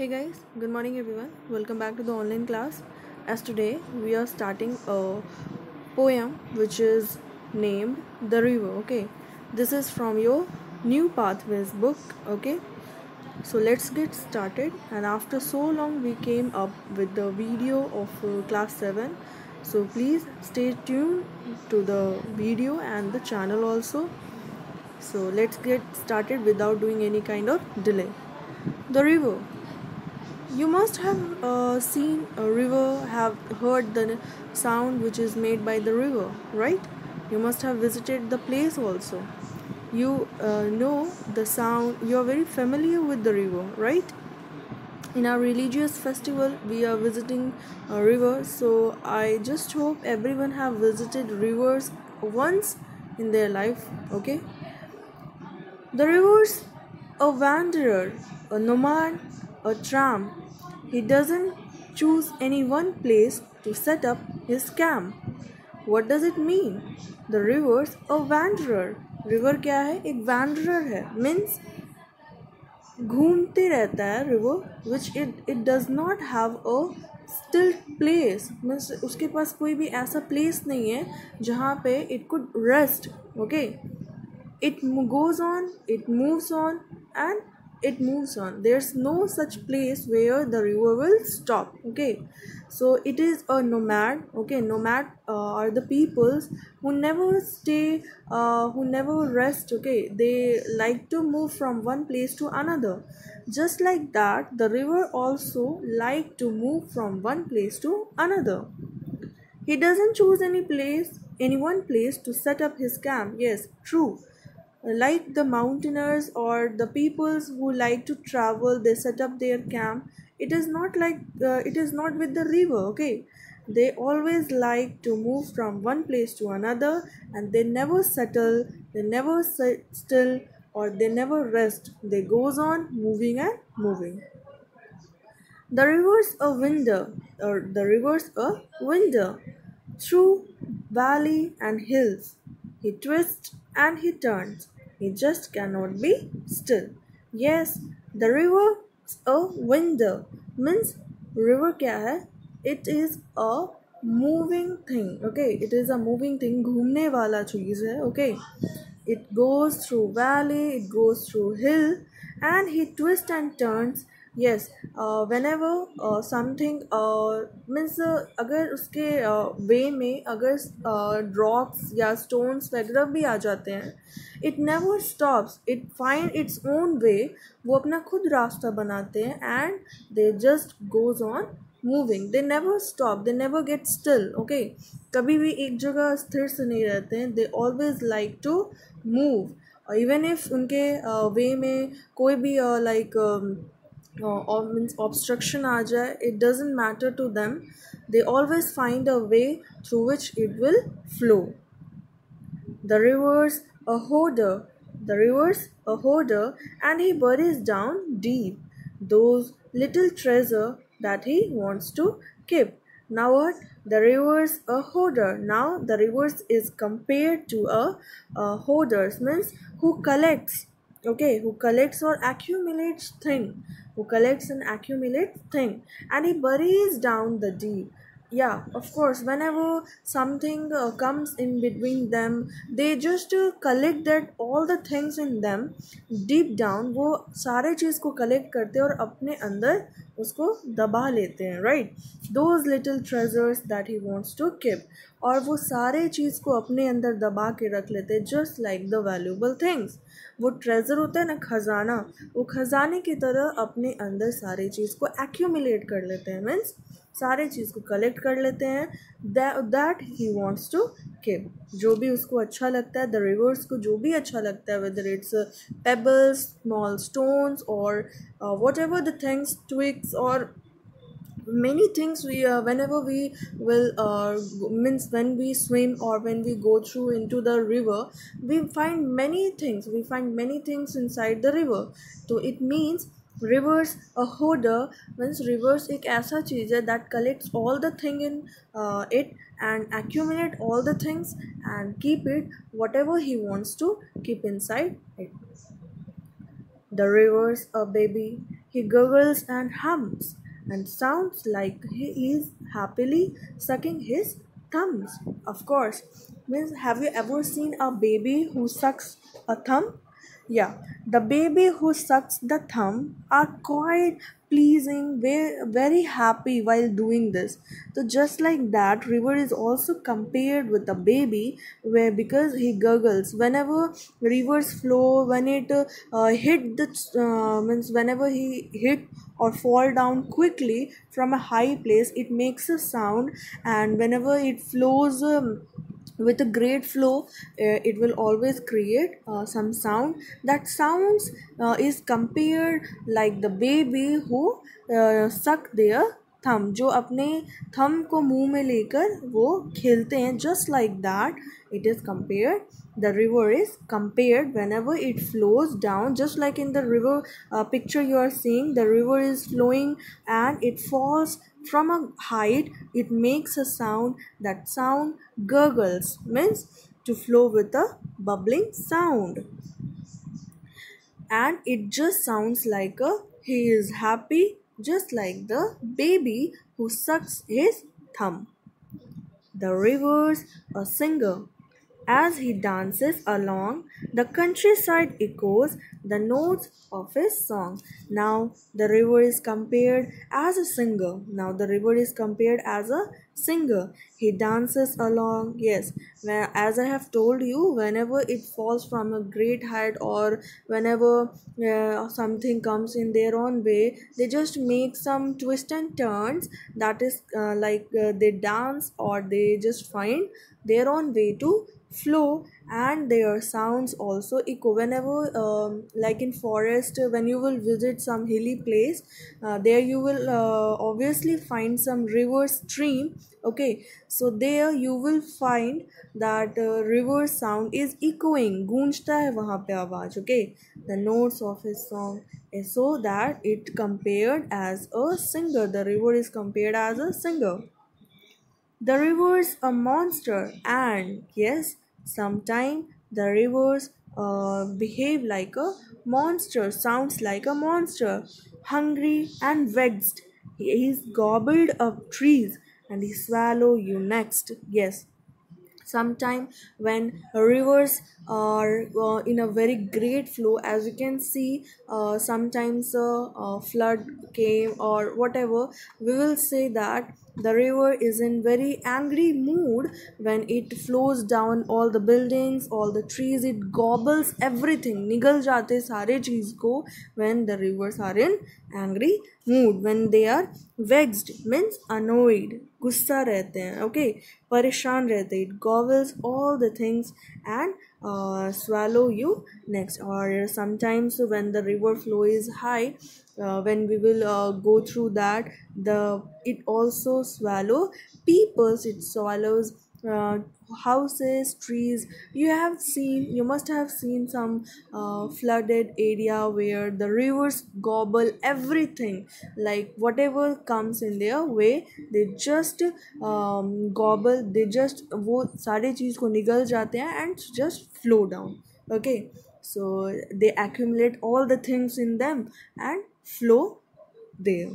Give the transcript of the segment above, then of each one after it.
Hey guys, good morning everyone. Welcome back to the online class. As today we are starting a poem which is named The River. Okay, this is from your New Pathways book. Okay, so let's get started. And after so long, we came up with the video of class 7. So please stay tuned to the video and the channel also. So let's get started without doing any kind of delay. The river. You must have seen a river, have heard the sound which is made by the river, right? You must have visited the place also. You know the sound, you are very familiar with the river, right? In our religious festival, we are visiting a river, so I just hope everyone have visited rivers once in their life, okay? The river's a wanderer, a nomad, a tramp. He doesn't choose any one place to set up his camp. What does it mean? The river's a wanderer. River क्या है? एक wanderer है. Means घूमते रहता है river, which it does not have a still place. Means उसके पास कोई भी ऐसा place नहीं है जहाँ पे it could rest. Okay. It goes on, it moves on, and it moves on. There's no such place where the river will stop. Okay, so it is a nomad. Okay, nomad are the peoples who never stay, who never rest. Okay, they like to move from one place to another. Just like that, the river also like to move from one place to another. He doesn't choose any one place to set up his camp. Yes, true. Like the mountaineers or the peoples who like to travel, they set up their camp. It is not like it is not with the river. Okay, they always like to move from one place to another, and they never settle, they never sit still, or they never rest. They goes on moving and moving. The river's a window, or the river's a window through valley and hills. He twists and he turns. He just cannot be still. Yes, the river's a window. Means river क्या है? It is a moving thing. Okay, it is a moving thing. घूमने वाला चीज है. Okay, it goes through valley, it goes through hill, and he twists and turns. Yes, whenever something means अगर उसके वे में अगर rocks या stones वगैरह भी आ जाते हैं, it never stops, it find its own way. वो अपना खुद रास्ता बनाते हैं and they just goes on moving. They never stop, they never get still. Okay, कभी भी एक जगह स्थिर से नहीं रहते हैं. They always like to move. Even if उनके वे में कोई भी like or means obstruction आ जाए, it doesn't matter to them. They always find a way through which it will flow. The river's a hoarder. The river's a hoarder, and he buries down deep those little treasure that he wants to keep. Now what? The river's a hoarder. Now the river's is compared to a hoarders, means who collects. Okay, who collects or accumulates thing, who collects and accumulates thing, and he buries down the deep. Yeah, of course, whenever something comes in between them, they just collect that all the things in them deep down. वो सारे चीज़ को collect करते हैं और अपने अंदर उसको दबा लेते हैं, right? Those little treasures that he wants to keep, और वो सारे चीज़ को अपने अंदर दबा के रख लेते हैं, just like the valuable things. वो ट्रेजर होता है ना, खजाना, वो खजाने की तरह अपने अंदर सारी चीज़ को accumulate कर लेते हैं. मीन्स सारे चीज़ को कलेक्ट कर लेते हैं. That he wants to keep. जो भी उसको अच्छा लगता है, द रिवर्स को जो भी अच्छा लगता है, whether it's pebbles, small stones, और whatever the things, twigs, और many things we whenever we will means when we swim or when we go through into the river, we find many things inside the river. So it means rivers a hoarder, means rivers एक ऐसा चीज़ है that collects all the thing in it and accumulate all the things and keep it whatever he wants to keep inside it. The river's a baby. he gurgles and hums and sounds like he is happily sucking his thumbs. Of course, means have you ever seen a baby who sucks a thumb? Yeah, the baby who sucks the thumb are quite pleasing, very, very happy while doing this. So just like that, river is also compared with the baby, where because he gurgles whenever rivers flow, when it hit the means whenever he hit or fall down quickly from a high place, it makes a sound, and whenever it flows. With a great flow, it will always create some sound. That sounds is compared like the baby who suck their thumb, जो अपने thumb को मुंह में लेकर वो खेलते हैं, just like that it is compared. The river is compared whenever it flows down, just like in the river picture you are seeing, the river is flowing and it falls from a height, it makes a sound. That sound gurgles, means to flow with a bubbling sound, and it just sounds like a he is happy, just like the baby who sucks his thumb. The river's a singer. As he dances along, the countryside echoes the notes of his song. Now the river is compared as a singer. Now the river is compared as a singer. He dances along. Yes, as I have told you, whenever it falls from a great height, or whenever something comes in their own way, they just make some twists and turns. That is they dance, or they just find their own way to flow, and their sounds also echo whenever like in forest, when you will visit some hilly place, there you will obviously find some river stream. Okay, so there you will find that river sound is echoing, गूंजता है वहाँ पे आवाज. Okay, the notes of his song is so that it compared as a singer. The river is compared as a singer. The river's a monster, and yes, sometimes the rivers behave like a monster, sounds like a monster, hungry and vexed. He is gobbled up trees and he swallow you next. Yes, sometime when rivers are in a very great flow, as you can see, sometimes flood came or whatever, we will say that the river is in very angry mood. When it flows down all the buildings, all the trees, it gobbles everything, निगल जाते सारे चीज को. When the rivers are in angry mood, when they are vexed means annoyed, गुस्सा रहते हैं. Okay, परेशान रहते, it gobbles all the things and swallow you next. Or sometimes when the river flow is high, when we will go through that, the it also swallow peoples, it swallows uh, houses, trees. You must have seen some flooded area where the rivers gobble everything, like whatever comes in their way, they just gobble, they just वो सारे चीज़ को निगल जाते हैं and just flow down. Okay, so they accumulate all the things in them and flow there.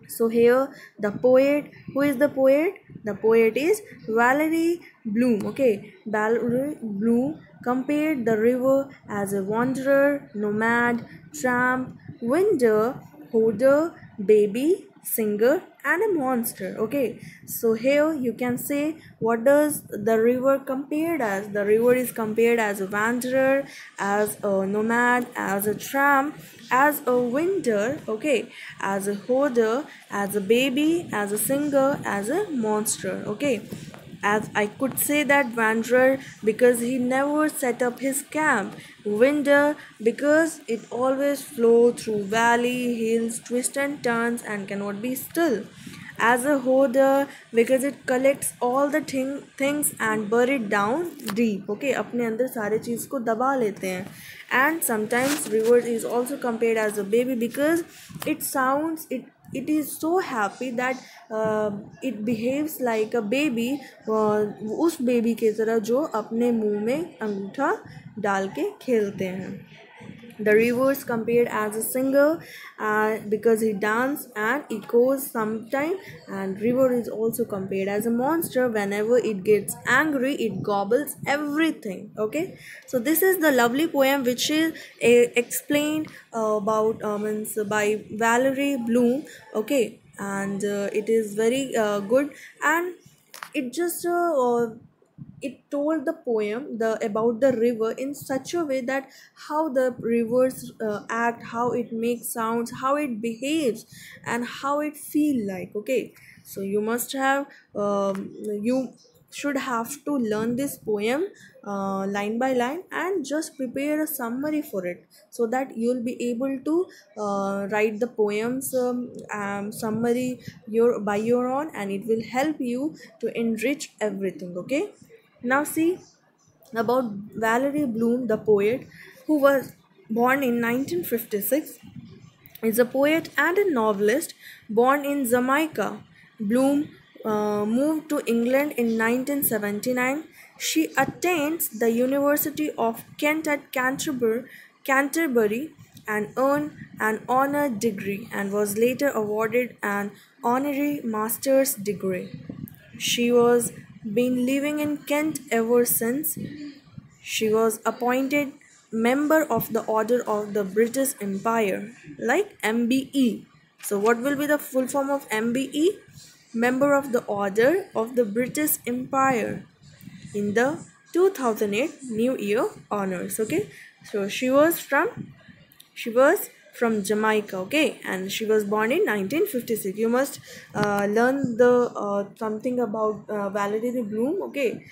So here the poet, who is the poet? The poet is Valerie Bloom. Okay, Valerie Bloom compared the river as a wanderer, nomad, tramp, winder, hoarder, baby, singer, and a monster. Okay, so here you can say, what does the river compared as? The river is compared as a wanderer, as a nomad, as a tramp, as a winter, okay, as a hoarder, as a baby, as a singer, as a monster. Okay, as I could say that wanderer because he never set up his camp, winter because it always flow through valley, hills, twists and turns and cannot be still, as a hoarder because it collects all the things and bury it down deep. Okay, अपने अंदर सारे चीज़ को दबा लेते हैं. And sometimes river is also compared as a baby because it is so happy that it behaves like a baby, उस baby के तरह जो अपने मुंह में अंगूठा डाल के खेलते हैं. The river is compared as a singer because he dances and echoes sometime, and river is also compared as a monster. Whenever it gets angry, it gobbles everything. Okay, so this is the lovely poem which is explained about means by Valerie Bloom. Okay, and it is very good, and it just it told the poem the about the river in such a way that how the rivers act, how it makes sounds, how it behaves, and how it feel like. Okay, so you should have to learn this poem line by line and just prepare a summary for it, so that you'll be able to write the poems summary by your own, and it will help you to enrich everything. Okay, now see about Valerie Bloom, the poet, who was born in 1956, is a poet and a novelist born in Jamaica. Bloom moved to England in 1979. She attends the University of Kent at Canterbury and earned an honor degree and was later awarded an honorary master's degree. She was been living in Kent ever since. She was appointed member of the Order of the British Empire, like MBE. So, what will be the full form of MBE? Member of the Order of the British Empire in the 2008 New Year honors. Okay, so she was from Jamaica. Okay, and she was born in 1956. You must learn the something about Valerie Bloom. Okay,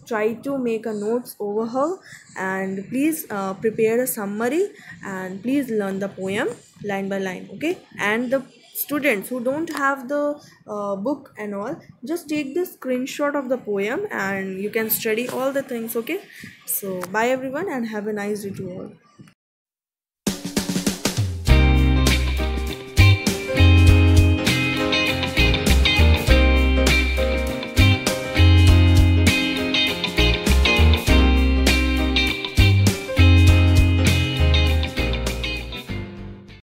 try to make a notes over her, and please prepare a summary, and please learn the poem line by line. Okay, and the students who don't have the book and all, just take the screenshot of the poem and you can study all the things. Okay, so bye everyone and have a nice day to all.